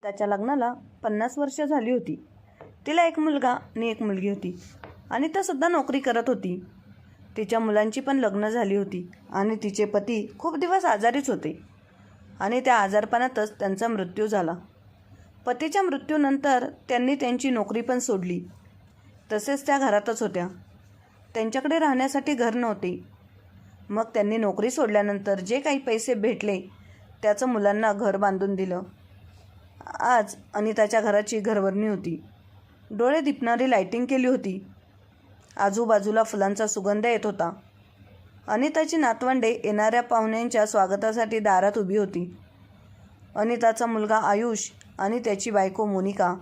त्याच्या लग्नाला 50 वर्ष झाली होती. तिला एक मुलगा आणि एक मुलगी होती आणि ती सुद्धा नोकरी करत होती. तिच्या मुलांची पण लग्न झाली होती आणि तिचे पती खूप दिवस आजारीच होते आणि त्या आजारपणातच त्यांचा मृत्यू झाला. पतीच्या मृत्यूनंतर त्यांनी त्यांची नोकरी पण सोडली. तसेच त्या घरातच होत्या. त्यांच्याकडे राहण्यासाठी घर नव्हते. मग त्यांनी नोकरी सोडल्यानंतर जे काही पैसे भेटले त्याचं मुलांना घर बांधून दिलं. आज अनिताच्या घराची घरभरणी होती. डोळे दिपणारी लाईटिंग केली होती. आजूबाजूला फुलांचा सुगंध येत होता. अनिताची नातवंडे येणाऱ्या पाहुण्यांच्या स्वागतासाठी दारात उभी होती. अनिताचा मुलगा आयुष आणि त्याची बायको मोनिका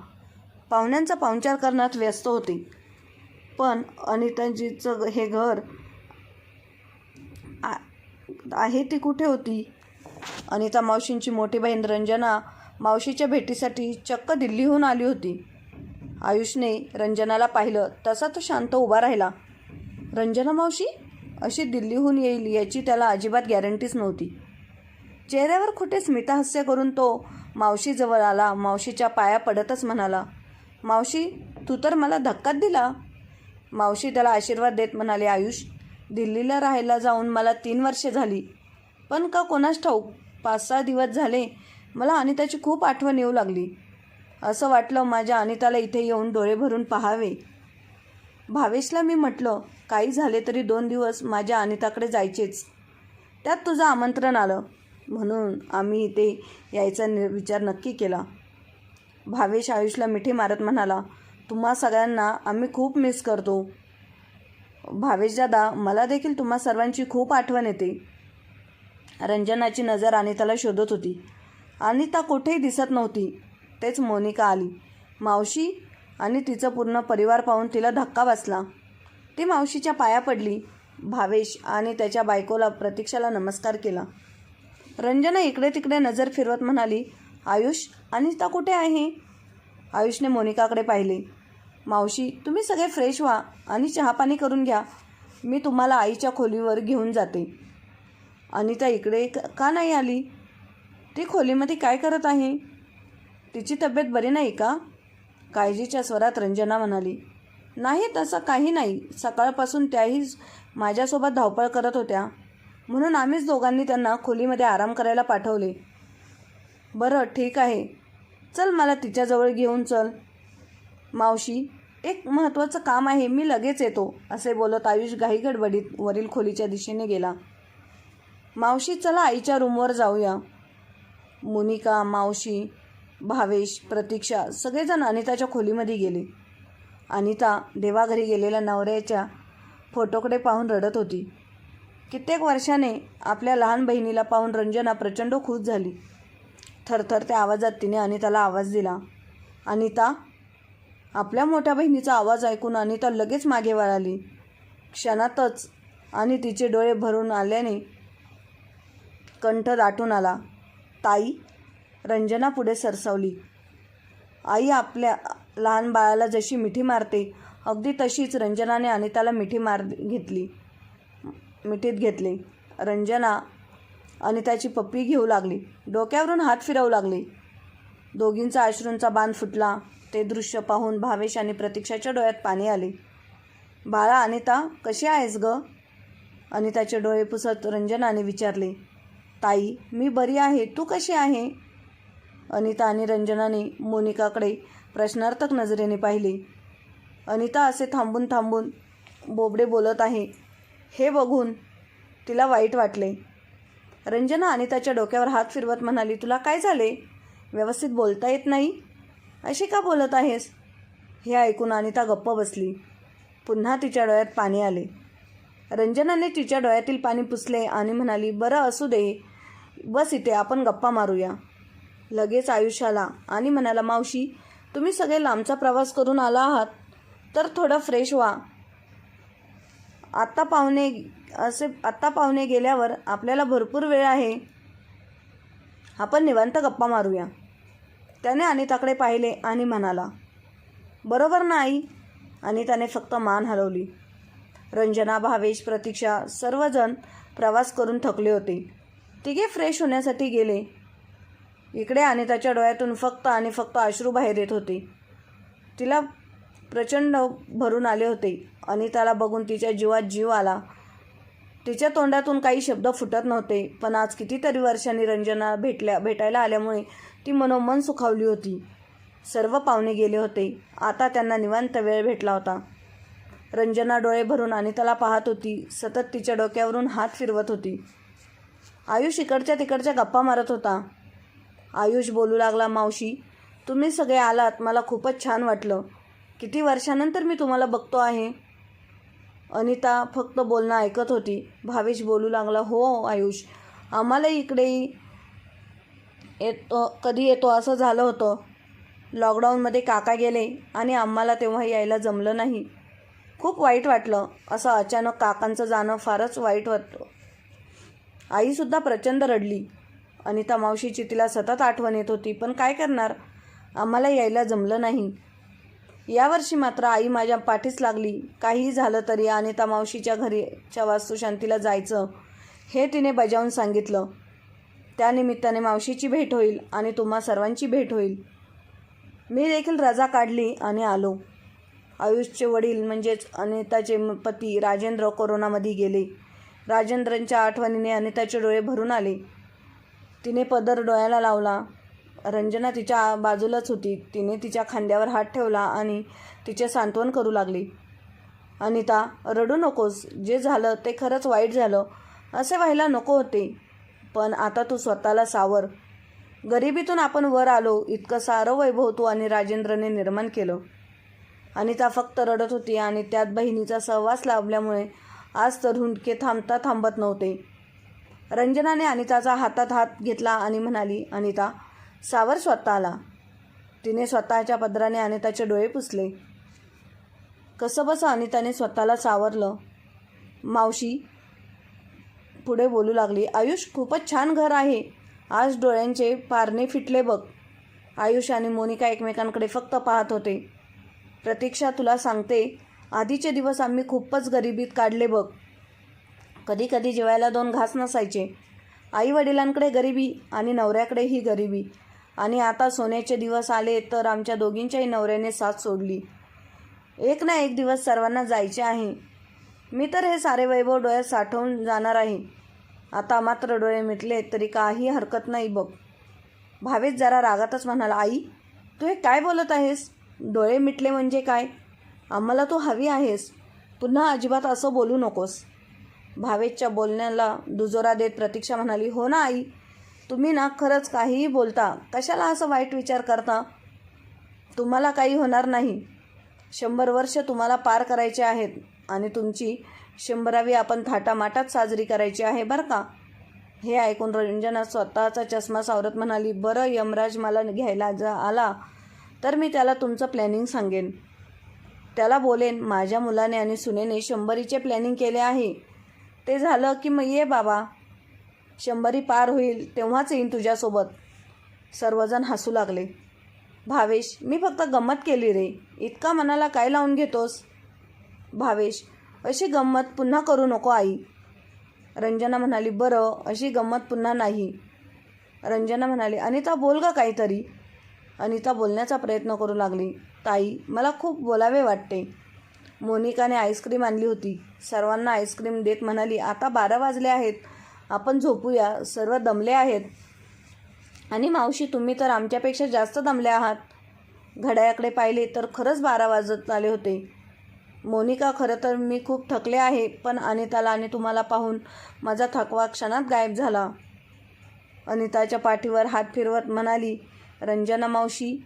पाहुण्यांचा पाहुणचार करण्यात व्यस्त होते. पण अनिताजीचं हे घर आहे ती कुठे होती? अनिता मावशींची मोठी बहीण रंजना मावशीच्या भेटीसाठी चक्क दिल्लीहून आली होती. आयुषने रंजनाला पाहिलं तसा तो शांत उभा राहिला. रंजना मावशी अशी दिल्लीहून येईल याची त्याला अजिबात गॅरंटीच नव्हती. चेहऱ्यावर खोटे स्मितहास्य करून तो मावशीजवळ आला. मावशीच्या पाया पडतच म्हणाला, मावशी तू तर मला धक्काच दिला. मावशी त्याला आशीर्वाद देत म्हणाले, आयुष दिल्लीला राहायला जाऊन मला 3 वर्षे झाली. पण का कोणास ठाऊक 5-6 दिवस झाले मला अनिताची खूप आठवण येऊ लागली. असं वाटलं माझ्या अनिताला इथे येऊन डोळे भरून पाहावे. भावेशला मी म्हटलं काही झाले तरी 2 दिवस माझ्या अनिताकडे जायचेच. त्यात तुझं आमंत्रण आलं म्हणून आम्ही इथे यायचा विचार नक्की केला. भावेश आयुषला मिठी मारत म्हणाला, तुम्हा सगळ्यांना आम्ही खूप मिस करतो. भावेश दादा मला देखील तुम्हा सर्वांची खूप आठवण येते. रंजनाची नजर अनिताला शोधत होती. अनिता कुठेही दिसत नव्हती. तेच मोनिका आली. मावशी आणि तिचं पूर्ण परिवार पाहून तिला धक्का बसला. ती मावशीच्या पाया पडली. भावेश आणि त्याच्या बायकोला प्रतीक्षाला नमस्कार केला. रंजना इकडे तिकडे नजर फिरवत म्हणाली, आयुष अनिता कुठे आहे? आयुषने मोनिकाकडे पाहिले. मावशी तुम्ही सगळे फ्रेश व्हा आणि चहापाणी करून घ्या. मी तुम्हाला आईच्या खोलीवर घेऊन जाते. अनिता इकडे का नाही आली? ती खोलीमध्ये काय करत आहे? तिची तब्येत बरी नाही का? काळजीच्या स्वरात रंजना म्हणाली. नाही तसं काही नाही. सकाळपासून त्याही माझ्यासोबत धावपळ करत होत्या म्हणून आम्हीच दोघांनी त्यांना खोलीमध्ये आराम करायला पाठवले. बरं ठीक आहे, चल मला तिच्याजवळ घेऊन चल. मावशी एक महत्त्वाचं काम आहे, मी लगेच येतो असे बोलत आयुष घाईगडबडीत वरील खोलीच्या दिशेने गेला. मावशी चला आईच्या रूमवर जाऊया. मोनिका, मावशी, भावेश, प्रतीक्षा सगळेजण अनिताच्या खोलीमध्ये गेले. अनिता देवाघरी गेलेल्या नवऱ्याच्या फोटोकडे पाहून रडत होती. कित्येक वर्षाने आपल्या लहान बहिणीला पाहून रंजना प्रचंड खुश झाली. थरथरत्या आवाजात तिने अनिताला आवाज दिला. अनिता. आपल्या मोठ्या बहिणीचा आवाज ऐकून अनिता लगेच मागे वळाली. क्षणातच आणि तिचे डोळे भरून आल्याने कंठ दाटून आला. ताई. रंजना पुढे सरसावली. आई आपल्या लहान बाळाला जशी मिठी मारते अगदी तशीच रंजनाने अनिताला मिठीत घेतले. रंजना अनिताची पप्पी घेऊ लागली. डोक्यावरून हात फिरवू लागले. दोघींचा अश्रूंचा बांध फुटला. ते दृश्य पाहून भावेश आणि प्रतीक्षाच्या डोळ्यात पाणी आले. बाळा अनिता कशी आहेस ग? अनिताचे डोळे पुसत रंजनाने विचारले. ताई मी बरी आहे, तू कशी आहे? अनिता आणि रंजनाने मोनिकाकडे प्रश्नार्थक नजरेने पाहिले. अनिता असे थांबून थांबून बोबडे बोलत आहे हे बघून तिला वाईट वाटले. रंजना अनिताच्या डोक्यावर हात फिरवत म्हणाली, तुला काय झाले? व्यवस्थित बोलता येत नाही? अशी का बोलत आहेस? हे ऐकून अनिता गप्प बसली. पुन्हा तिच्या डोळ्यात पाणी आले. रंजनाने तिच्या डोळ्यातील पाणी पुसले आणि म्हणाली, बरं असू दे, बस इथे आपण गप्पा मारूया. लगेच आयुष आला आणि म्हणाला, मावशी तुम्ही सगळे लांबचा प्रवास करून आला आहात तर थोडं फ्रेश व्हा. आत्ता पाहुणे गेल्यावर आपल्याला भरपूर वेळ आहे, आपण निवांत गप्पा मारूया. त्याने अनिताकडे पाहिले आणि म्हणाला, बरोबर ना आई? अनिताने फक्त मान हलवली. रंजना, भावेश, प्रतीक्षा सर्वजण प्रवास करून थकले होते. तिघे फ्रेश होण्यासाठी गेले. इकडे अनिताच्या डोळ्यातून फक्त आणि फक्त अश्रू बाहेर येत होते. तिला प्रचंड भरून आले होते. अनिताला बघून तिच्या जीवात जीव आला. तिच्या तोंडातून काही शब्द फुटत नव्हते, पण आज कितीतरी वर्षांनी रंजना भेटायला आल्यामुळे ती मनोमन सुखावली होती. सर्व पाहुणे गेले होते. आता त्यांना निवांत वेळ भेटला होता. रंजना डोळे भरून अनिताला पाहत होती. सतत तिच्या डोक्यावरून हात फिरवत होती. आयुष इकडच्या तिकडच्या गप्पा मारत होता. आयुष बोलू लागला, मावशी तुम्ही सगळे आलात, मला खूपच छान वाटलं. किती वर्षानंतर मी तुम्हाला बघतो आहे. अनिता फक्त बोलणं ऐकत होती. भावेश बोलू लागला, हो आयुष, आम्हाला इकडे कधी येतो असं झालं होतं. लॉकडाऊनमध्ये काका गेले आणि आम्हाला तेव्हा यायला जमलं नाही. खूप वाईट वाटलं. असं अचानक काकांचं जाणं फारच वाईट वाटतं. आईसुद्धा प्रचंड रडली. अनिता मावशीची तिला सतत आठवण येत होती, पण काय करणार, आम्हाला यायला जमलं नाही. यावर्षी मात्र आई माझ्या पाठीस लागली. काहीही झालं तरी अनिता मावशीच्या घरीच्या वास्तुशांतीला जायचं हे तिने बजावून सांगितलं. त्यानिमित्ताने मावशीची भेट होईल आणि तुम्हा सर्वांची भेट होईल. मी देखील रजा काढली आणि आलो. आयुषचे वडील म्हणजेच अनिताचे पती राजेंद्र कोरोनामध्ये गेले. राजेंद्रच्या आठवणीने अनिताचे डोळे भरून आले. तिने पदर डोळ्याला लावला. रंजना तिच्या बाजूलाच होती. तिने तिच्या खांद्यावर हात ठेवला आणि तिचे सांत्वन करू लागली. अनिता, रडू नकोस. जे झालं ते खरंच वाईट झालं. असे व्हायला नको होते. पण आता तू स्वतःला सावर. गरिबीतून आपण वर आलो. इतकं सारं वैभव तू आणि राजेंद्रने निर्माण केलं. अनिता फक्त रडत होती आणि त्यात बहिणीचा सहवास लाभल्यामुळे आज तर हुंदके थांबत नव्हते. रंजनाने अनिताचा हातात हात घेतला आणि म्हणाली, अनिता सावर स्वतःला. तिने स्वतःच्या पदराने अनिताचे डोळे पुसले. कसंबसं अनिताने स्वतःला सावरलं. मावशी पुढे बोलू लागली, आयुष खूपच छान घर आहे. आज डोळ्यांचे पारणे फिटले बघ. आयुष आणि मोनिका एकमेकांकडे फक्त पाहत होते. प्रतीक्षा, तुला सांगते, आधीचे दिवस आम्ही खूपच गरिबीत काढले बघ. कधी कधी जेवायला 2 घास नसायचे. आई वडिलांकडे गरिबी आणि नवऱ्याकडेही गरिबी. आणि आता सोन्याचे दिवस आले तर आमच्या दोघींच्याही नवऱ्याने साथ सोडली. एक ना एक दिवस सर्वांना जायचे आहे. मी तर हे सारे वैभव डोळ्यात साठवून जाणार आहे. आता मात्र डोळे मिटले तरी काही हरकत नाही बघ. भावेश जरा रागातच म्हणाला, आई तू हे काय बोलत आहेस? डोळे मिटले म्हणजे काय? आम्हाला तू हवी आहेस. पुन्हा अजिबात असं बोलू नकोस. भावेशच्या बोलण्याला दुजोरा देत प्रतीक्षा म्हणाली, हो ना आई, तुम्ही ना खरंच काहीही बोलता. कशाला असं वाईट विचार करता? तुम्हाला काही होणार नाही. 100 वर्ष तुम्हाला पार करायचे आहेत आणि तुमची 100वी आपण थाटामाटात साजरी करायची आहे बरं का. हे ऐकून रंजना स्वतःचा चष्मा सावरत म्हणाली, बरं यमराज मला घ्यायला आला तर मी त्याला तुमचं प्लॅनिंग सांगेन. त्याला बोलेन माझ्या मुलाने आणि सुनेने 100चे प्लॅनिंग केले आहे. ते झालं की मग ये बाबा, 100 पार होईल तेव्हाच येईन तुझ्यासोबत. सर्वजण हसू लागले. भावेश, मी फक्त गंमत केली रे. इतका मनाला काय लावून घेतोस? भावेश, अशी गंमत पुन्हा करू नको आई. रंजना म्हणाली, बरं अशी गंमत पुन्हा नाही. रंजना म्हणाली, अनिता बोल ग काहीतरी. अनिता बोलण्याचा प्रयत्न करू लागली. ताई, मला खूप बोलावे वाटते. मोनिकाने आईस्क्रीम आणली होती. सर्वांना आईस्क्रीम देत म्हणाली, आता 12 वाजले आहेत. आपण झोपूया. सर्व दमले आहेत. आणि मावशी, तुम्ही तर आमच्यापेक्षा जास्त दमले आहात. घड्याळाकडे पाहिले तर खरंच 12 वाजत आले होते. मोनिका, खरं तर मी खूप थकले आहे, पण अनिताला आणि तुम्हाला पाहून माझा थकवा क्षणात गायब झाला. अनिताच्या पाठीवर हात फिरवत म्हणाली रंजना मावशी.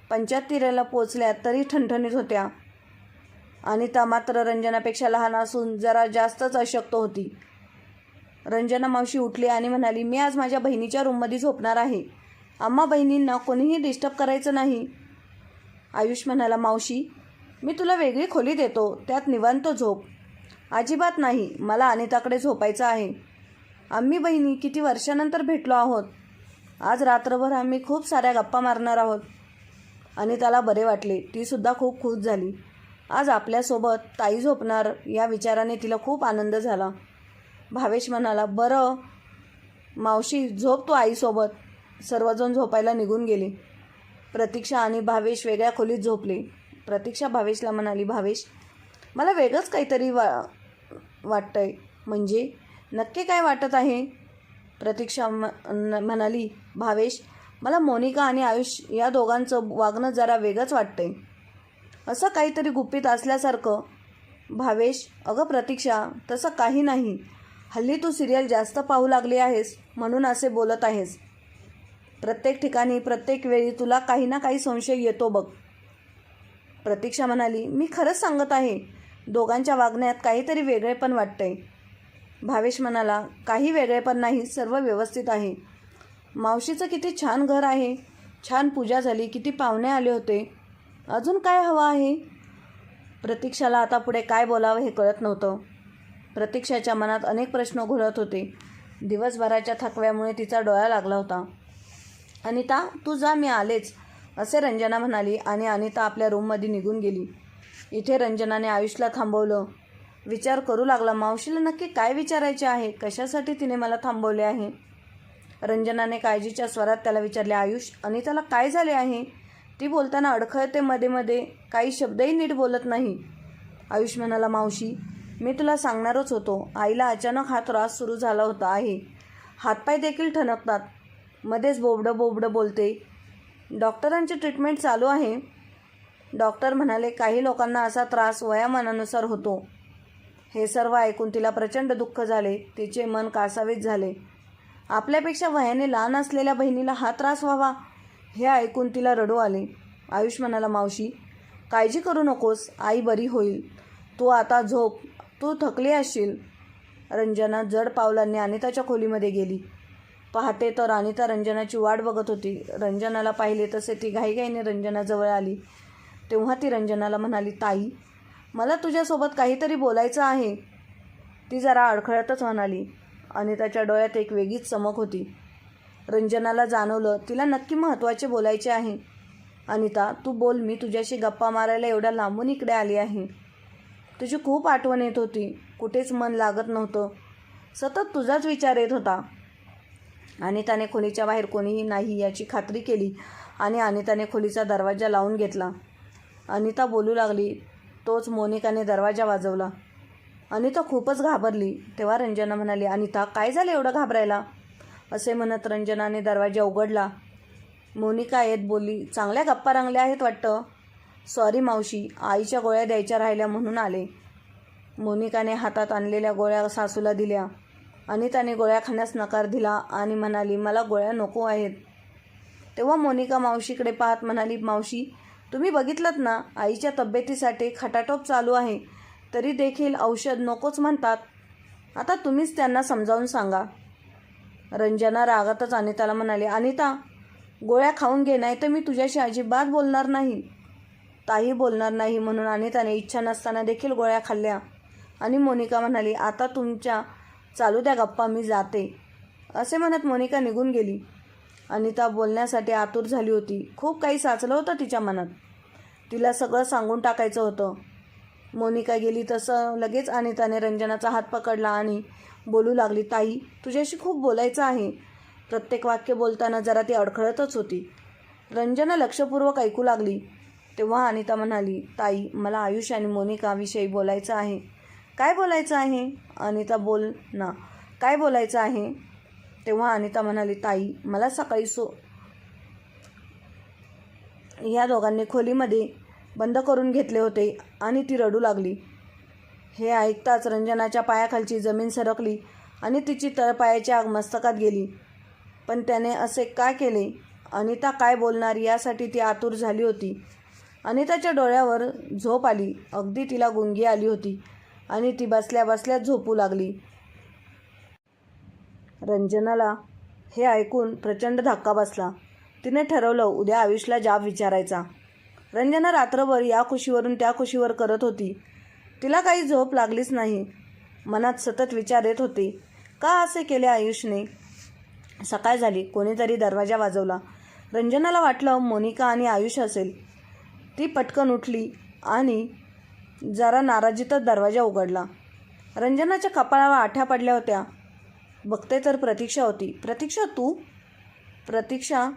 75ला पोचल्या तरी ठणठणीत होत्या. अनिता मात्र रंजनापेक्षा लहान असून जरा जास्तच अशक्त होती. रंजना मावशी उठली आणि म्हणाली, मी आज माझ्या बहिणीच्या रूममध्ये झोपणार आहे. आम्हा बहिणींना कोणीही डिस्टर्ब करायचं नाही. आयुष म्हणाला, मावशी मी तुला वेगळी खोली देतो, त्यात निवांत झोप. अजिबात नाही, मला अनिताकडे झोपायचं आहे. आम्ही बहिणी किती वर्षानंतर भेटलो आहोत. आज रात्रभर आम्ही खूप साऱ्या गप्पा मारणार आहोत. अनिताला बरे वाटले. तीसुद्धा खूप खुश झाली. आज आपल्यासोबत ताई झोपणार या विचाराने तिला खूप आनंद झाला. भावेश म्हणाला, बरं मावशी झोप तू आईसोबत, सर्वजण झोपायला निघून गेले. प्रतीक्षा आणि भावेश वेगळ्या खोलीत झोपले. प्रतीक्षा भावेशला म्हणाली, भावेश, मला वेगळंच काहीतरी वाटतंय. म्हणजे नक्की काय वाटत आहे? प्रतीक्षा म्हणाली, भावेश, मला मोनिका आणि आयुष या दोघांचं वागणं जरा वेगळंच वाटतंय, असं काहीतरी गुपित असल्यासारखं. भावेश, अगं प्रतीक्षा, तसं काही नाही. हल्ली तू सिरियल जास्त पाहू लागली आहेस म्हणून असे बोलत आहेस. प्रत्येक ठिकाणी प्रत्येक वेळी तुला काही ना काही संशय येतो बघ. प्रतीक्षा म्हणाली, मी खरंच सांगत आहे, दोघांच्या वागण्यात काहीतरी वेगळेपण वाटतंय. भावेश म्हणाला, काही वेगळेपण नाही, सर्व व्यवस्थित आहे. मावशीचं किती छान घर आहे, छान पूजा झाली, किती पाहुणे आले होते. अजून काय हवं आहे? प्रतीक्षाला आता पुढे काय बोलावं हे कळत नव्हतं. प्रतीक्षाच्या मनात अनेक प्रश्न घोळत होते. दिवसभराच्या थकव्यामुळे तिचा डोळा लागला होता. अनिता, तू जा, मी आलेच, असे रंजना म्हणाली आणि अनिता आपल्या रूममध्ये निघून गेली. इथे रंजनाने आयुषला थांबवलं. विचार करू लागला, मावशीला नक्की काय विचारायचे आहे? कशासाठी तिने मला थांबवले आहे? रंजनाने काळजीच्या स्वरात त्याला विचारले, आयुष, अनिताला काय झाले आहे? ती बोलताना अडखळते, मध्ये मध्ये काही शब्दही नीट बोलत नाही. आयुष म्हणाला, मावशी, मी तुला सांगणारच होतो. आईला अचानक हा त्रास सुरू झाला होता आहे. हातपाय देखील ठणकतात. मध्येच बोबडं बोलते. डॉक्टरांची ट्रीटमेंट चालू आहे. डॉक्टर म्हणाले, काही लोकांना असा त्रास वयामानानुसार होतो. हे सर्व ऐकून तिला प्रचंड दुःख झाले. तिचे मन कासावीस झाले. आपल्यापेक्षा वयाने लहान असलेल्या बहिणीला हा त्रास व्हावा हे ऐकून तिला रडू आले. आयुष म्हणाला, मावशी, काळजी करू नकोस, आई बरी होईल. तू आता झोप, तू थकली असशील. रंजना जड पावलांनी अनिताच्या खोलीमध्ये गेली. पहाटे तर अनिता रंजनाची वाट बघत होती. रंजनाला पाहिले तसे ती घाईघाईने रंजनाजवळ आली. तेव्हा ती रंजनाला म्हणाली, ताई, मला तुझ्यासोबत काहीतरी बोलायचं आहे. ती जरा अडखळतच म्हणाली. अनिताच्या डोळ्यात एक वेगळीच चमक होती. रंजनाला जाणवलं, तिला नक्की महत्त्वाचे बोलायचे आहे. अनिता, तू बोल, मी तुझ्याशी गप्पा मारायला एवढ्या लांबून इकडे आली आहे. तुझी खूप आठवण येत होती. कुठेच मन लागत नव्हतं. सतत तुझाच विचार येत होता. अनिताने खोलीच्या बाहेर कोणीही नाही याची खात्री केली आणि अनिताने खोलीचा दरवाजा लावून घेतला. अनिता बोलू लागली. तोच मोनिकाने दरवाजा वाजवला. अनिता खूपच घाबरली. तेव्हा रंजना म्हणाली, अनिता, काय झालं एवढं घाबरायला? असे म्हणत रंजनाने दरवाजा उघडला. मोनिका येत बोलली, चांगल्या गप्पा रंगल्या आहेत वाटतं. सॉरी मावशी, आईच्या गोळ्या द्यायच्या राहिल्या म्हणून आले. मोनिकाने हातात आणलेल्या गोळ्या सासूला दिल्या. अनिताने गोळ्या खाण्यास नकार दिला आणि म्हणाली, मला गोळ्या नको आहेत. तेव्हा मोनिका मावशीकडे पाहत म्हणाली, मावशी, तुम्ही बघितलंत ना, आईच्या तब्येतीसाठी खटाटोप चालू आहे, तरी देखील औषध नकोच म्हणतात. आता तुम्हीच त्यांना समजावून सांगा. रंजना रागातच अनिताला म्हणाली, अनिता, गोळ्या खाऊन घे, नाही तर मी तुझ्याशी अजिबात बोलणार नाही. ताई बोलणार नाही म्हणून अनिताने इच्छा नसताना देखील गोळ्या खाल्ल्या. आणि मोनिका म्हणाली, आता तुमच्या चालू द्या गप्पा, मी जाते. असे म्हणत मोनिका निघून गेली. अनिता बोलण्यासाठी आतुर झाली होती. खूप काही साचलं होतं तिच्या मनात. तिला सगळं सांगून टाकायचं होतं. मोनिका गेली तसं लगेच अनिताने रंजनाचा हात पकडला आणि बोलू लागली, ताई, तुझ्याशी खूप बोलायचं आहे. प्रत्येक वाक्य बोलताना जरा ती अडखळतच होती. रंजना लक्षपूर्वक ऐकू लागली. तेव्हा अनिता म्हणाली, ताई, मला आयुष आणि मोनिकाविषयी बोलायचं आहे. काय बोलायचं आहे? अनिता, बोल ना, काय बोलायचं आहे? तेव्हा अनिता म्हणाली, ताई, मला सकाळी या दोघांनी खोलीमध्ये बंद करून घेतले होते आणि ती रडू लागली. हे ऐकताच रंजनाच्या पायाखालची जमीन सरकली आणि तिची तळपायाची आग मस्तकात गेली. पण त्याने असे का केले? अनिता काय बोलणार यासाठी ती आतुर झाली होती. अनिताच्या डोळ्यावर झोप आली. अगदी तिला गुंगी आली होती आणि ती बसल्या बसल्याच झोपू लागली. रंजनाला हे ऐकून प्रचंड धक्का बसला. तिने ठरवलं, उद्या आयुषला जाब विचारायचा. रंजना रात्रभर या कुशीवरून त्या कुशीवर करत होती. तिला काही झोप लागलीच नाही. मनात सतत विचार येत होते, का असे केले आयुषने? सकाळ झाली. कोणीतरी दरवाजा वाजवला. रंजनाला वाटलं मोनिका आणि आयुष असेल. ती पटकन उठली आणि जरा नाराजीतच दरवाजा उघडला. रंजनाच्या कपाळावर आठ्या पडल्या होत्या. बघते तर प्रतीक्षा होती. प्रतीक्षा, तू? प्रतीक्षा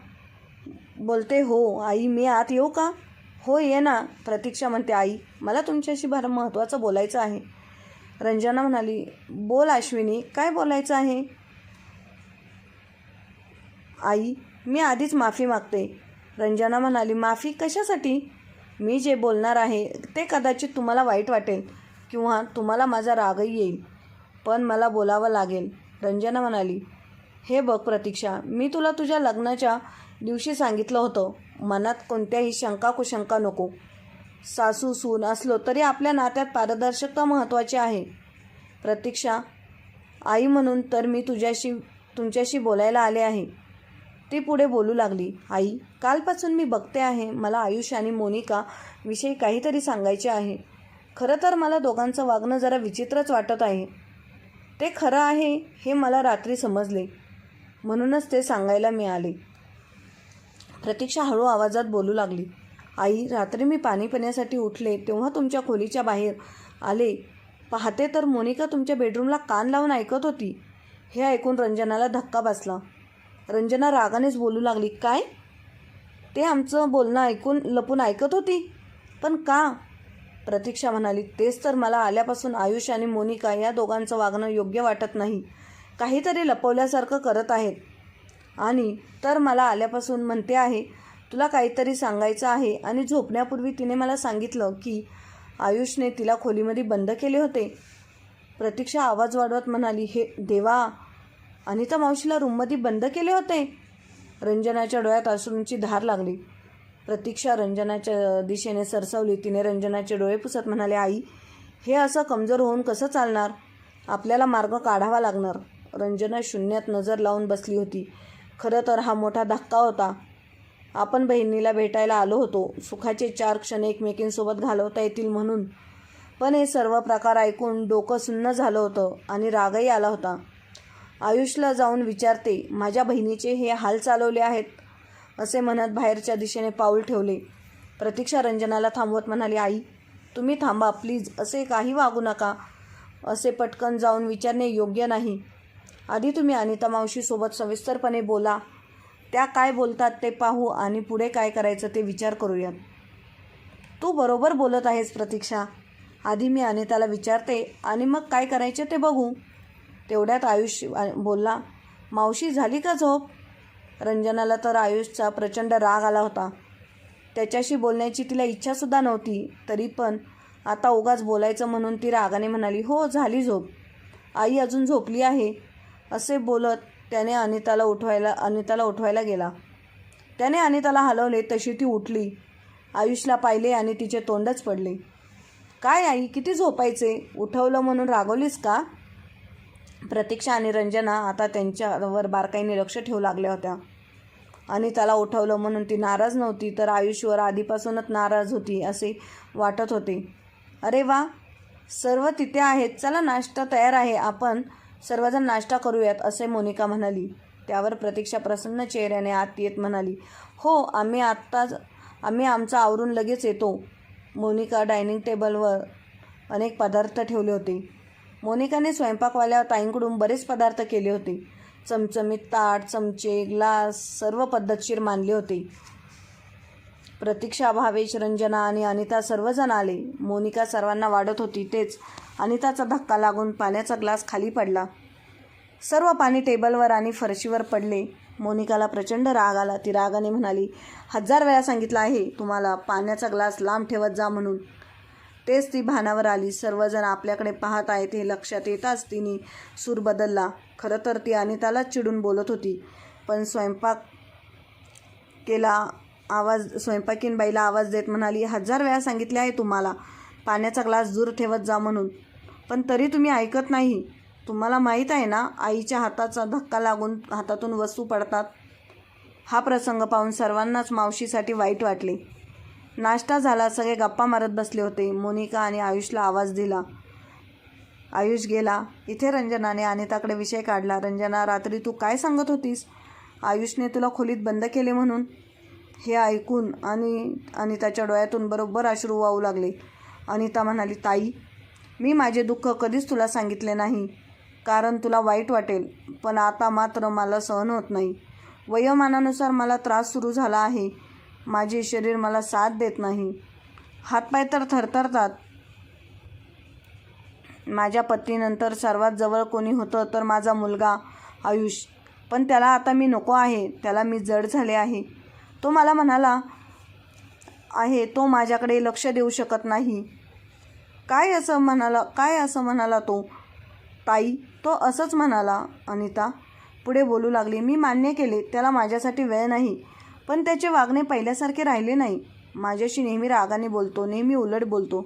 बोलते, हो आई, मी आत येऊ का? हो ये ना. प्रतीक्षा म्हणते, आई मला तुमच्याशी फार महत्त्वाचं बोलायचं आहे. रंजना म्हणाली, बोल अश्विनी, काय बोलायचं आहे? आई मी आधीच माफी मागते. रंजना म्हणाली, माफी कशासाठी? मी जे बोलणार आहे ते कदाचित तुम्हाला वाईट वाटेल किंवा तुम्हाला माझा रागही येईल, पण मला बोलावं लागेल. रंजना म्हणाली, हे बघ प्रतीक्षा, मी तुला तुझ्या लग्नाच्या दिवशी सांगितलं होतं, मनात कोणत्याही शंका कुशंका नको. सासू सून असलो तरी आपल्या नात्यात पारदर्शकता महत्त्वाची आहे. प्रतीक्षा, आई म्हणून तर मी तुमच्याशी बोलायला आले आहे. ती पुढे बोलू लागली, आई कालपासून मी बघते आहे, मला आयुष आणि मोनिका विषयी काहीतरी सांगायचे आहे. खरं तर मला दोघांचं वागणं जरा विचित्रच वाटत आहे. ते खरं आहे हे मला रात्री समजले, म्हणूनच ते सांगायला मिळाले. प्रतीक्षा हळू आवाजात बोलू लागली, आई रात्री मी पाणी पिण्यासाठी उठले तेव्हा तुमच्या खोलीच्या बाहेर आले, पाहते तर मोनिका तुमच्या बेडरूमला कान लावून ऐकत होती. हे ऐकून रंजनाला धक्का बसला. रंजना रागानेच बोलू लागली, काय? ते आमचं बोलणं ऐकून लपून ऐकत होती? पण का? प्रतीक्षा म्हणाली, तेच तर मला आल्यापासून आयुष आणि मोनिका या दोघांचं वागणं योग्य वाटत नाही. काहीतरी लपवल्यासारखं करत आहेत. आणि तर मला आल्यापासून म्हणते आहे तुला काहीतरी सांगायचं आहे, आणि झोपण्यापूर्वी तिने मला सांगितलं की आयुषने तिला खोलीमध्ये बंद केले होते. प्रतीक्षा आवाज वाढवत म्हणाली, हे देवा, अनिता मावशीला रूममध्ये बंद केले होते? रंजनाच्या डोळ्यात अश्रूंची धार लागली. प्रतीक्षा रंजनाच्या दिशेने सरसावली. तिने रंजनाचे डोळे पुसत म्हणाले, आई हे असं कमजोर होऊन कसं चालणार? आपल्याला मार्ग काढावा लागणार. रंजना शून्यात नजर लावून बसली होती. खरं तर हा मोठा धक्का होता. आपण बहिणीला भेटायला आलो होतो, सुखाचे 4 क्षण एकमेकींसोबत घालवता येतील म्हणून, पण हे सर्व प्रकार ऐकून डोकं सुन्न झालं होतं आणि रागही आला होता. आयुषला जाऊन विचारते, माझ्या बहिणीचे हे हाल चालवले आहेत, असे म्हणत बाहेरच्या दिशेने पाऊल ठेवले. प्रतीक्षा रंजनाला थांबवत म्हणाली, आई तुम्ही थांबा प्लीज, असे काही वागू नका. असे पटकन जाऊन विचारणे योग्य नाही. आधी तुम्ही अनिता मावशीसोबत सविस्तरपणे बोला, त्या काय बोलतात ते पाहू आणि पुढे काय करायचं ते विचार करूयात. तू बरोबर बोलत आहेस प्रतीक्षा, आधी मी अनिताला विचारते आणि मग काय करायचे ते बघू. तेवढ्यात आयुष बोलला, मावशी झाली का झोप? रंजनाला तर आयुषचा प्रचंड राग आला होता. त्याच्याशी बोलण्याची तिला इच्छासुद्धा नव्हती, तरी पण आता उगाच बोलायचं म्हणून ती रागाने म्हणाली, हो झाली झोप, आई अजून झोपली आहे. असे बोलत त्याने अनिताला उठवायला गेला. त्याने अनिताला हलवले तशी ती उठली. आयुषला पाहिले आणि तिचे तोंडच पडले. काय आई, किती झोपायचे? उठवलं म्हणून रागवलीस का? प्रतीक्षा आणि रंजना आता त्यांच्यावर बारकाईने लक्ष ठेवू लागल्या होत्या. अनिताला उठवलं म्हणून ती नाराज नव्हती, तर आयुषवर आधीपासूनच नाराज होती असे वाटत होते. अरे वा, सर्व तिथे आहेत, चला नाश्ता तयार आहे, आपण सर्वजण नाश्ता करूयात, असे मोनिका म्हणाली. त्यावर प्रतीक्षा प्रसन्न चेहऱ्याने आत येत म्हणाली, हो आम्ही आमचं आवरून लगेच येतो. मोनिका डायनिंग टेबलवर अनेक पदार्थ ठेवले होते. मोनिकाने स्वयंपाकवाल्या ताईंकडून बरेच पदार्थ केले होते. चमचमीत ताट, चमचे, ग्लास सर्व पद्धतशीर मांडले होते. प्रतीक्षा, भावेश, रंजना आणि अनिता सर्वजण आले. मोनिका सर्वांना वाढत होती. तेच अनिताचा धक्का लागून पाण्याचा ग्लास खाली पडला. सर्व पाणी टेबलवर आणि फरशीवर पडले. मोनिकाला प्रचंड राग आला. ती रागाने म्हणाली, 1000 वेळा सांगितलं आहे तुम्हाला पाण्याचा ग्लास लांब ठेवत जा म्हणून. तेच ती भानावर आली. सर्वजण आपल्याकडे पाहत आहेत हे लक्षात येताच तिने सूर बदलला. खरं तर ती अनितालाच चिडून बोलत होती, पण स्वयंपाकीन बाईला आवाज देत म्हणाली, 1000 वेळा सांगितले आहे तुम्हाला पाण्याचा ग्लास दूर ठेवत जा म्हणून, पण तरी तुम्ही ऐकत नाही. तुम्हाला माहीत आहे ना, आईच्या हाताचा धक्का लागून हातातून वस्तू पडतात. हा प्रसंग पाहून सर्वांनाच मावशीसाठी वाईट वाटले. नाश्ता झाला. सगळे गप्पा मारत बसले होते. मोनिका आणि आयुषला आवाज दिला. आयुष गेला. इथे रंजनाने अनिताकडे विषय काढला. रंजना, रात्री तू काय सांगत होतीस? आयुषने तुला खोलीत बंद केले म्हणून. हे ऐकून आणि अनिताच्या डोळ्यातून बरोबर अश्रू वाहू लागले. अनिता म्हणाली, ताई मी माझे दुःख कधीच तुला सांगितले नाही, कारण तुला वाईट वाटेल, पण आता मात्र मला सहन होत नाही. वयोमानानुसार मला त्रास सुरू झाला आहे. माझे शरीर मला साथ देत नाही. हातपाय तर थरथरतात. माझ्या पत्नीनंतर सर्वात जवळ कोणी होतं तर माझा मुलगा आयुष. पण त्याला आता मी नको आहे. त्याला मी जड झाले आहे. तो मला म्हणाला आहे तो माझ्याकडे लक्ष देऊ शकत नाही. काय असं म्हणाला तो? ताई, तो असंच म्हणाला. अनिता पुढे बोलू लागली. मी मान्य केले, त्याला माझ्यासाठी वेळ नाही. पण त्याचे वागणे पहिल्यासारखे राहिले नाही. माझ्याशी नेहमी रागाने बोलतो, नेहमी उलट बोलतो.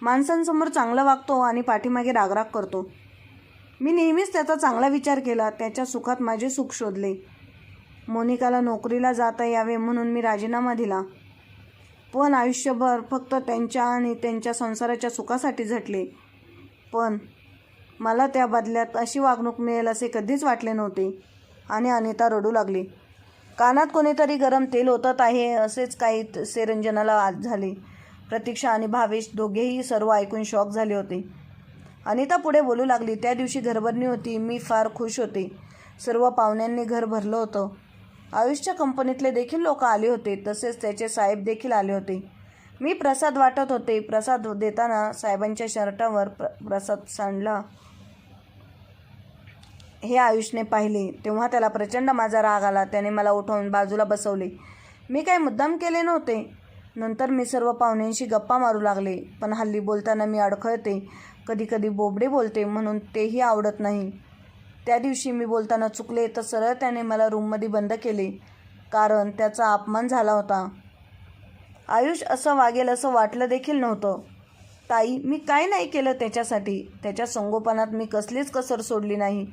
माणसांसमोर चांगला वागतो आणि पाठीमागे रागराग करतो. मी नेहमीच त्याचा चांगला विचार केला. त्याच्या सुखात माझे सुख शोधले. मोनिकाला नोकरीला जाता यावे म्हणून मी राजीनामा दिला. पण आयुष्यभर फक्त त्यांच्या आणि त्यांच्या संसाराच्या सुखासाठी झटले. पण मला त्या बदल्यात अशी वागणूक मिळेल असे कधीच वाटले नव्हते. आणि अनिता रडू लागली. कानात कोणीतरी गरम तेल ओतत आहे असेच काहीसे रंजनाला आज झाले. प्रतीक्षा आणि भावेश दोघेही सर्व ऐकून शॉक झाले होते. अनिता पुढे बोलू लागली. त्या दिवशी घरभरणी होती. मी फार खुश होते. सर्व पाहुण्यांनी घर भरलं होतं. आयुषच्या कंपनीतले देखील लोक आले होते. तसेच त्याचे साहेब देखील आले होते. मी प्रसाद वाटत होते. प्रसाद देताना साहेबांच्या शर्टावर प्रसाद सांडला हे आयुषने पाहिले. तेव्हा त्याला प्रचंड माझा राग आला. त्याने मला उठवून बाजूला बसवले. मी काही मुद्दाम केले नव्हते. नंतर मी सर्व पाहुण्यांशी गप्पा मारू लागले. पण हल्ली बोलताना मी अडखळते. कधीकधी बोबडे बोलते म्हणून तेही आवडत नाही. त्या दिवशी मी बोलताना चुकले तर सरळ त्याने मला रूममध्ये बंद केले. कारण त्याचा अपमान झाला होता. आयुष असं वागेल असं वाटलं देखील नव्हतं. ताई, मी काय नाही केलं त्याच्यासाठी. त्याच्या संगोपनात मी कसलीच कसर सोडली नाही.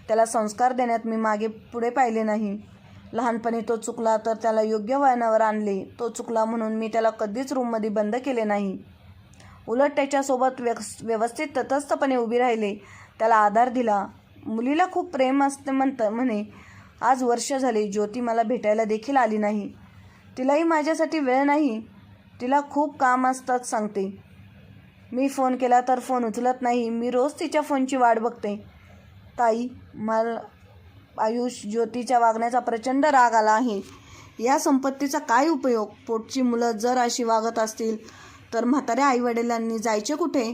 त्याला संस्कार देण्यात मी मागे पुढे पाहिले नाही. लहानपणी तो चुकला तर त्याला योग्य वळणावर आणले. तो चुकला म्हणून मी त्याला कधीच रूममध्ये बंद केले नाही. उलट त्याच्यासोबत व्यवस्थित तटस्थपणे उभी राहिले. त्याला आधार दिला. मुलीला खूप प्रेम असते म्हणे. आज वर्ष झाली ज्योती मला भेटायला देखील आली नाही. तिलाही माझ्यासाठी वेळ नाही. तिला खूप काम असतात सांगते. मी फोन केला तर फोन उचलत नाही. मी रोज तिच्या फोनची वाट बघते. ताई, मला आयुष ज्योतीच्या वागण्याचा प्रचंड राग आला आहे. या संपत्तीचा काय उपयोग? पोटची मुलं जर अशी वागत असतील तर म्हाताऱ्या आईवडिलांनी जायचे कुठे?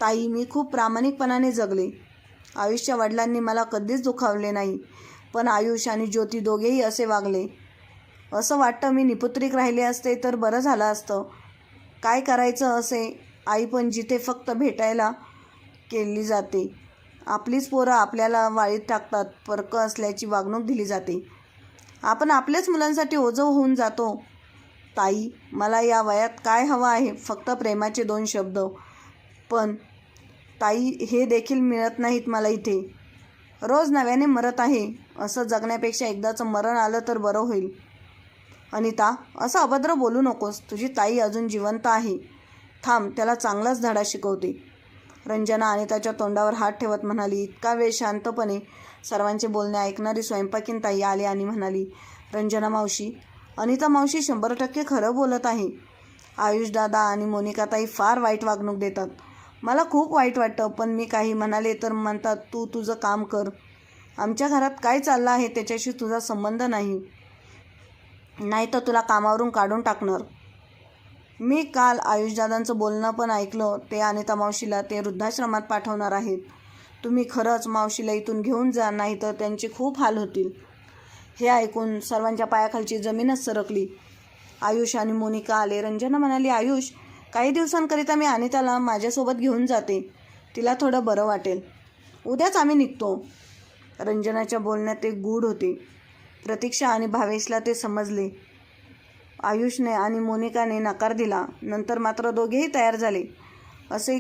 ताई, मी खूप प्रामाणिकपणाने जगले. आयुषच्या वडिलांनी मला कधीच दुखावले नाही. पण आयुष आणि ज्योती दोघेही असे वागले. असं वाटतं मी निपुत्रिक राहिले असते तर बरं झालं असतं. काय करायचं असे? आई पण जिथे फक्त भेटायला केली जाते. आपलीच पोरं आपल्याला वाळीत टाकतात. परकं असल्याची वागणूक दिली जाते. आपण आपल्याच मुलांसाठी ओझं होऊन जातो. ताई, मला या वयात काय हवं आहे? फक्त प्रेमाचे 2 शब्द. पण ताई, हे देखील मिळत नाहीत मला इथे. रोज नव्याने मरत आहे. असं जगण्यापेक्षा एकदाचं मरण आलं तर बरं होईल. अनिता, असं अभद्र बोलू नकोस. तुझी ताई अजून जिवंत आहे. थांब, त्याला चांगलाच धडा शिकवते. रंजना अनिताच्या तोंडावर हात ठेवत म्हणाली. इतका वेळ शांतपणे सर्वांचे बोलणे ऐकणारी स्वयंपाकीन ताई आली आणि म्हणाली. रंजना मावशी, अनिता मावशी 100% खरं बोलत आहे. आयुष दादा आणि मोनिका ताई फार वाईट वागणूक देतात. मला खूप वाईट वाटतं. पण मी काही म्हणाले तर म्हणतात तू तुझं काम कर. आमच्या घरात काय चाललं आहे त्याच्याशी तुझा संबंध नाही. नाही तर तुला कामावरून काढून टाकणार. मी काल आयुषदादांचं बोलणं पण ऐकलं. ते अनिता मावशीला ते वृद्धाश्रमात पाठवणार आहेत. तुम्ही खरंच मावशीला इथून घेऊन जा, नाही तर त्यांचे खूप हाल होतील. हे ऐकून सर्वांच्या पायाखालची जमीनच सरकली. आयुष आणि मोनिका आले. रंजना म्हणाली, आयुष, काही दिवसांकरिता मी अनिताला माझ्यासोबत घेऊन जाते. तिला थोडं बरं वाटेल. उद्याच आम्ही निघतो. रंजनाच्या बोलण्यात ते गूढ होते. प्रतीक्षा आणि भावेशला ते समजले. आयुषने आणि मोनिकाने नकार दिला. नंतर मात्र दोघेही तयार झाले. असे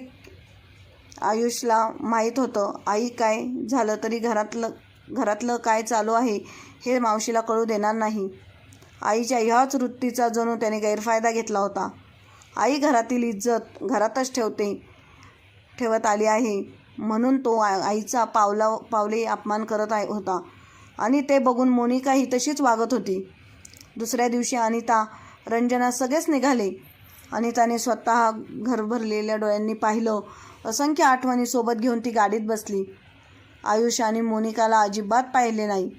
आयुषला माहीत होतं. आई काय झालं तरी घरातलं काय चालू आहे हे मावशीला कळू देणार नाही. आईच्या ह्याच वृत्तीचा जणू त्याने गैरफायदा घेतला होता. आई घरातील इज्जत घरातच ठेवत आली आहे म्हणून तो आईचा पावले अपमान करत होता. आणि ते बघून मोनिकाही तशीच वागत होती. दुसऱ्या दिवशी अनिता, रंजना सगळेच निघाले. अनिताने स्वतः घर भरलेल्या डोळ्यांनी पाहिलं. असंख्य आठवणी सोबत घेऊन ती गाडीत बसली. आयुष आणि मोनिकाला अजिबात पाहिले नाही.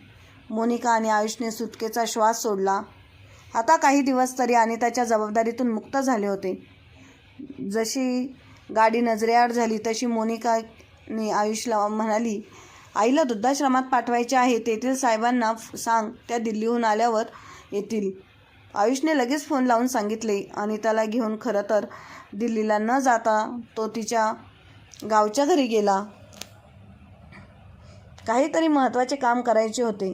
मोनिका आणि आयुषने सुटकेचा श्वास सोडला. आता काही दिवस तरी अनिताच्या जबाबदारीतून मुक्त झाले होते. जशी गाडी नजरेआड झाली तशी मोनिकाने आयुषला म्हणाली, आईला वृद्धाश्रमात पाठवायचे आहे. तेथील साहेबांना सांग, त्या दिल्लीहून आल्यावर येतील. आयुषने लगेच फोन लावून सांगितले. अनिताला घेऊन खरं तर दिल्लीला न जाता तो तिच्या गावच्या घरी गेला. काहीतरी महत्त्वाचे काम करायचे होते.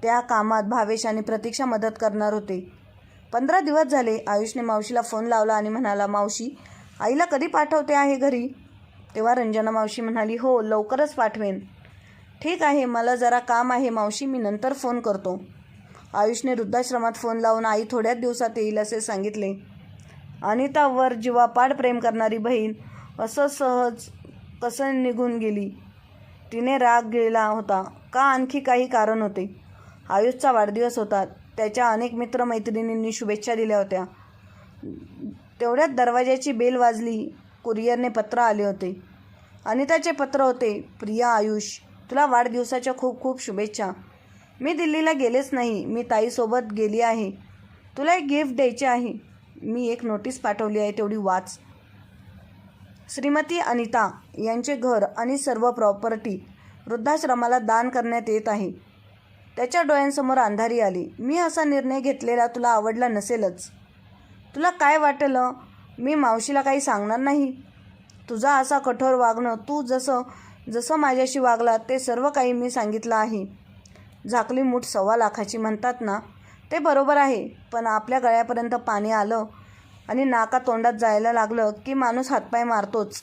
त्या कामात भावेश आणि प्रतीक्षा मदत करणार होते. 15 दिवस झाले. आयुषने मावशीला फोन लावला आणि म्हणाला, मावशी, आईला कधी पाठवते आहे घरी? तेव्हा रंजना मावशी म्हणाली, हो, लवकरच पाठवेन. ठीक आहे, मला जरा काम आहे मावशी, मी नंतर फोन करतो. आयुषने वृद्धाश्रमात फोन लावून आई थोड्याच दिवसात येईल असे सांगितले. अनितावर जीवापाड प्रेम करणारी बहीण असं सहज कसं निघून गेली? तिने राग गेला होता का आणखी काही कारण होते? आयुषचा वाढदिवस होता. त्याच्या अनेक मित्रमैत्रिणींनी शुभेच्छा दिल्या होत्या. तेवढ्यात दरवाजाची बेल वाजली. कुरिअरने पत्र आले होते. अनिताचे पत्र होते. प्रिया आयुष, तुला वाढदिवसाच्या खूप खूप शुभेच्छा. मी दिल्लीला गेलेच नाही. मी ताईसोबत गेली आहे. तुला एक गिफ्ट द्यायचे आहे. मी एक नोटीस पाठवली आहे, तेवढी वाच. श्रीमती अनिता यांचे घर आणि सर्व प्रॉपर्टी वृद्धाश्रमाला दान करण्यात येत आहे. त्याच्या डोळ्यांसमोर अंधारी आली. मी असा निर्णय घेतलेला तुला आवडला नसेलच. तुला काय वाटलं? मी मावशीला काही सांगणार नाही. तुझा असा कठोर वागणं, तू जसं माझ्याशी वागला ते सर्व काही मी सांगितलं आहे. झाकली मूठ 1.25 लाखाची म्हणतात ना, ते बरोबर आहे. पण आपल्या गळ्यापर्यंत पाणी आलं आणि नाका तोंडात जायला लागलं की माणूस हातपाय मारतोच.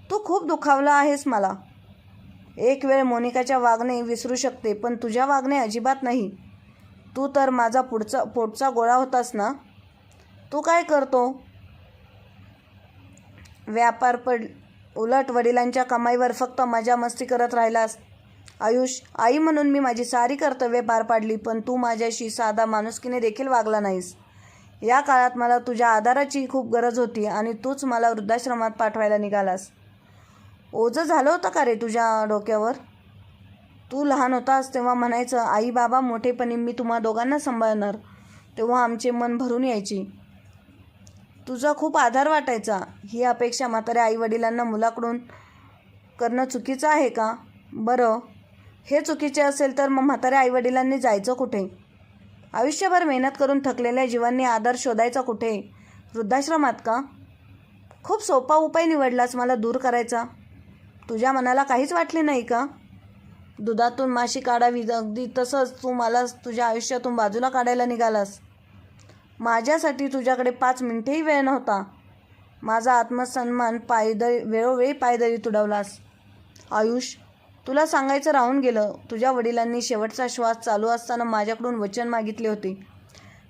तू खूप दुखावला आहेस मला. एक वेळ मोनिकाच्या वागणे विसरू शकते, पण तुझ्या वागणे अजिबात नाही. तू तर माझा पोटचा गोळा होतास ना. तू काय करतो? व्यापार उलट वडिलांच्या कमाईवर फक्त मजा मस्ती करत राहिलास. आयुष, आई म्हणून मी माझी सारी कर्तव्ये पार पाडली, पण तू माझ्याशी साधा माणुसकीने देखील वागला नाहीस. या काळात मला तुझ्या आधाराची खूप गरज होती आणि तूच मला वृद्धाश्रमात पाठवायला निघालास. ओझं झालं होतं का रे तुझ्या डोक्यावर? तू लहान होतास तेव्हा म्हणायचं, आई बाबा मोठेपणी मी तुम्हा दोघांना सांभाळणार. तेव्हा आमचे मन भरून यायची. तुझा खूप आधार वाटायचा. ही अपेक्षा म्हाताऱ्या आईवडिलांना मुलाकडून करणं चुकीचं आहे का? बरं, हे चुकीचे असेल तर मग म्हाताऱ्या आईवडिलांनी जायचं कुठे? आयुष्यभर मेहनत करून थकलेल्या जीवांनी आधार शोधायचा कुठे? वृद्धाश्रमात का? खूप सोपा उपाय निवडलास मला दूर करायचा. तुझ्या मनाला काहीच वाटले नाही का? दुधातून माशी काढावी, अगदी तसंच तू मला तुझ्या आयुष्यातून बाजूला काढायला निघालास. माझ्यासाठी तुझ्याकडे 5 मिनिटेही वेळ नव्हता. माझा आत्मसन्मान वेळोवेळी पायदळी तुडवलास. आयुष, तुला सांगायचं राहून गेलं. तुझ्या वडिलांनी शेवटचा श्वास चालू असताना माझ्याकडून वचन मागितले होते.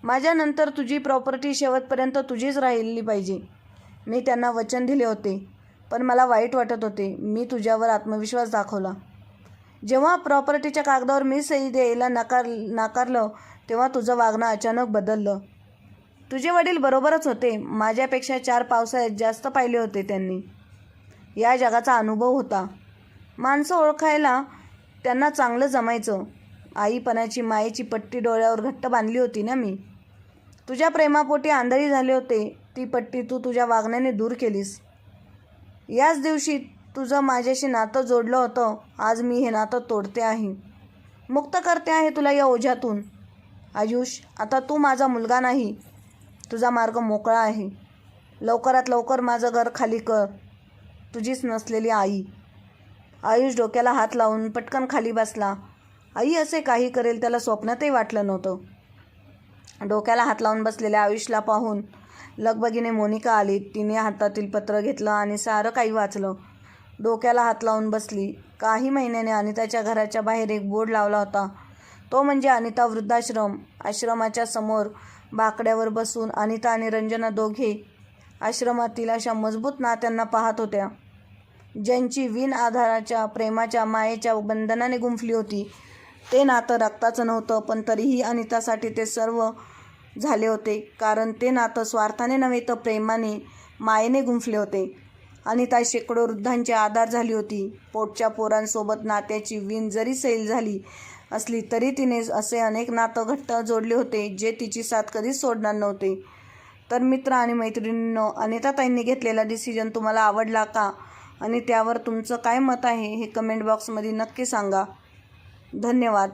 माझ्यानंतर तुझी प्रॉपर्टी शेवटपर्यंत तुझीच राहिली पाहिजे. मी त्यांना वचन दिले होते, पण मला वाईट वाटत होते. मी तुझ्यावर आत्मविश्वास दाखवला. जेव्हा प्रॉपर्टीच्या कागदावर मी सही द्यायला नाकारलं तेव्हा तुझं वागणं अचानक बदललं. तुझे वडील बरोबरच होते. माझ्यापेक्षा 4 पावसाळ्यात जास्त पाहिले होते त्यांनी. या जगाचा अनुभव होता. माणसं ओळखायला त्यांना चांगलं जमायचं. आईपणाची मायेची पट्टी डोळ्यावर घट्ट बांधली होती ना मी. तुझ्या प्रेमापोटी आंधळी झाले होते. ती पट्टी तू तुझ्या वागण्याने दूर केलीस. याच दिवशी तुझं माझ्याशी नातं जोडलं होतं. आज मी हे नातं तोडते आहे. मुक्त करते आहे तुला या ओझ्यातून. आयुष, आता तू माझा मुलगा नाही. तुझा मार्ग मोकळा आहे. लवकरात लवकर माझं घर खाली कर. तुझीच नसलेली आई. आयुष डोक्याला हात लावून पटकन खाली बसला. आई असे काही करेल त्याला स्वप्नातही वाटलं नव्हतं. डोक्याला हात लावून बसलेल्या आयुषला पाहून लगबगीने मोनिका आली. तिने हातातील पत्र घेतलं आणि सारं काही वाचलं. डोक्याला हात लावून बसली. काही महिन्याने अनिताच्या घराच्या बाहेर एक बोर्ड लावला होता. तो म्हणजे अनिता वृद्धाश्रम. आश्रमाच्या समोर बाकड्यावर बसून अनिता आणि रंजना दोघे आश्रमातील अशा मजबूत नात्यांना पाहत होत्या, ज्यांची विण आधाराच्या, प्रेमाच्या, मायेच्या बंधनाने गुंफली होती. ते नातं रक्ताचं नव्हतं, पण तरीही अनितासाठी ते सर्व झाले होते. कारण ते नातं स्वार्थाने नव्हे तर प्रेमाने, मायेने गुंफले होते. अनिता शेकडो वृद्धांची आधार झाली होती. पोटच्या पोरांसोबत नात्याची विण जरी सैल झाली असली तरी तिने असे अनेक नातं घट्ट जोडले होते जे तिची साथ कधीच सोडणार नव्हते. तर मित्र आणि मैत्रिणींनो, अनिताताईंनी घेतलेला डिसिजन तुम्हाला आवडला का? आणि त्यावर तुमचं काय मत आहे हे कमेंट बॉक्समध्ये नक्की सांगा. धन्यवाद.